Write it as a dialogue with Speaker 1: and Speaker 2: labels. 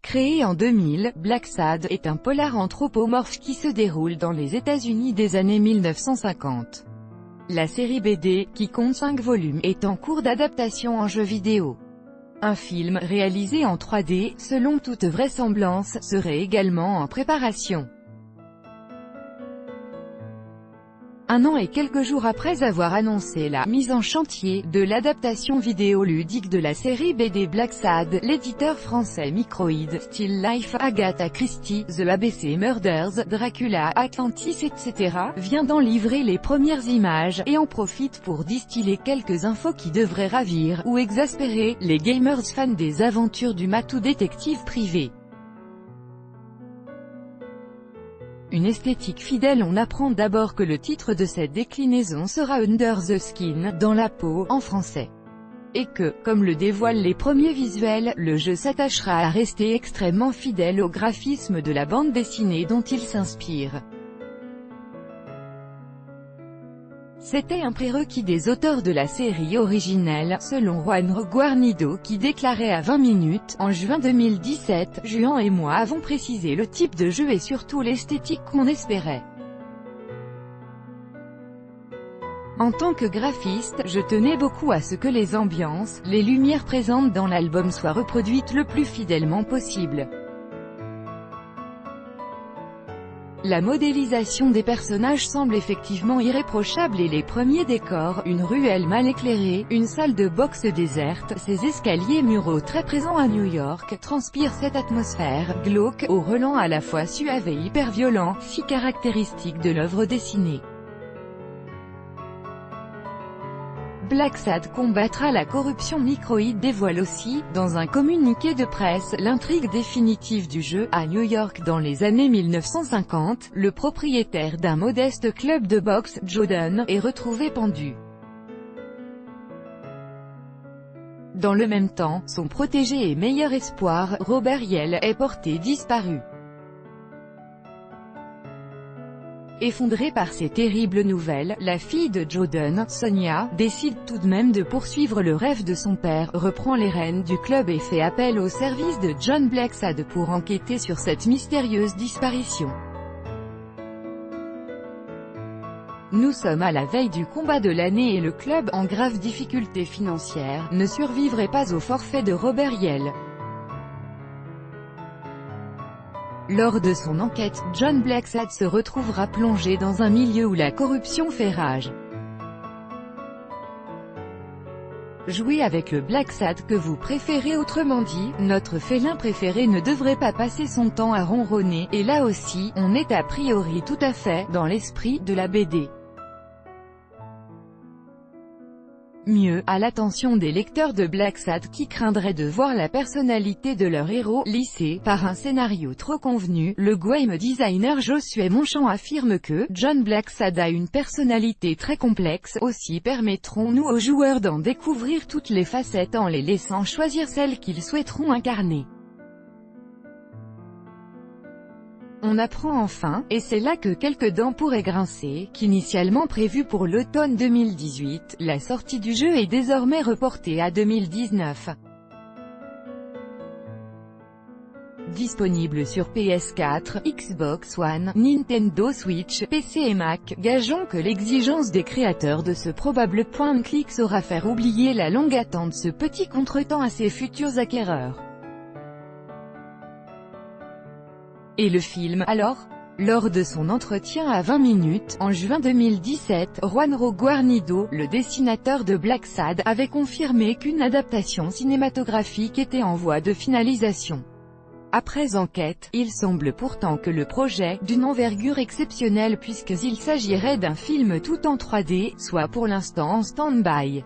Speaker 1: Créé en 2000, Black Sad est un polar anthropomorphe qui se déroule dans les États-Unis des années 1950. La série BD, qui compte 5 volumes, est en cours d'adaptation en jeu vidéo. Un film, réalisé en 3D, selon toute vraisemblance, serait également en préparation. Un an et quelques jours après avoir annoncé la mise en chantier de l'adaptation vidéoludique de la série BD Black Sad, l'éditeur français Microïd, Still Life, Agatha Christie, The ABC Murders, Dracula, Atlantis etc. vient d'en livrer les premières images, et en profite pour distiller quelques infos qui devraient ravir, ou exaspérer, les gamers fans des aventures du matou détective privé. Une esthétique fidèle. On apprend d'abord que le titre de cette déclinaison sera Under the Skin, dans la peau, en français. Et que, comme le dévoilent les premiers visuels, le jeu s'attachera à rester extrêmement fidèle au graphisme de la bande dessinée dont il s'inspire. C'était un prérequis des auteurs de la série originelle, selon Juan Guarnido qui déclarait à 20 minutes, en juin 2017, Juan et moi avons précisé le type de jeu et surtout l'esthétique qu'on espérait. En tant que graphiste, je tenais beaucoup à ce que les ambiances, les lumières présentes dans l'album soient reproduites le plus fidèlement possible. La modélisation des personnages semble effectivement irréprochable et les premiers décors, une ruelle mal éclairée, une salle de boxe déserte, ces escaliers muraux très présents à New York, transpirent cette atmosphère, glauque, au relent à la fois suave et hyper violent, si caractéristique de l'œuvre dessinée. Black Sad combattra la corruption. Microïd dévoile aussi, dans un communiqué de presse, l'intrigue définitive du jeu. À New York dans les années 1950, le propriétaire d'un modeste club de boxe, Joe Dunn, est retrouvé pendu. Dans le même temps, son protégé et meilleur espoir, Robert Yell, est porté disparu. Effondrée par ces terribles nouvelles, la fille de Joe Dunn, Sonia, décide tout de même de poursuivre le rêve de son père, reprend les rênes du club et fait appel au service de John Black Sad pour enquêter sur cette mystérieuse disparition. Nous sommes à la veille du combat de l'année et le club, en grave difficulté financière, ne survivrait pas au forfait de Robert Yell. Lors de son enquête, John Black Sad se retrouvera plongé dans un milieu où la corruption fait rage. Jouez avec le Black Sad que vous préférez. Autrement dit, notre félin préféré ne devrait pas passer son temps à ronronner, et là aussi, on est a priori tout à fait dans l'esprit de la BD. Mieux, à l'attention des lecteurs de Black Sad qui craindraient de voir la personnalité de leur héros lissée par un scénario trop convenu, le game designer Josué Monchamp affirme que John Black Sad a une personnalité très complexe. Aussi permettrons-nous aux joueurs d'en découvrir toutes les facettes en les laissant choisir celles qu'ils souhaiteront incarner. On apprend enfin, et c'est là que quelques dents pourraient grincer, qu'initialement prévu pour l'automne 2018, la sortie du jeu est désormais reportée à 2019. Disponible sur PS4, Xbox One, Nintendo Switch, PC et Mac, gageons que l'exigence des créateurs de ce probable point de clic saura faire oublier la longue attente, ce petit contretemps à ses futurs acquéreurs. Et le film, alors? Lors de son entretien à 20 minutes, en juin 2017, Juan Guarnido, le dessinateur de Black Sad, avait confirmé qu'une adaptation cinématographique était en voie de finalisation. Après enquête, il semble pourtant que le projet, d'une envergure exceptionnelle puisqu'il s'agirait d'un film tout en 3D, soit pour l'instant en stand-by.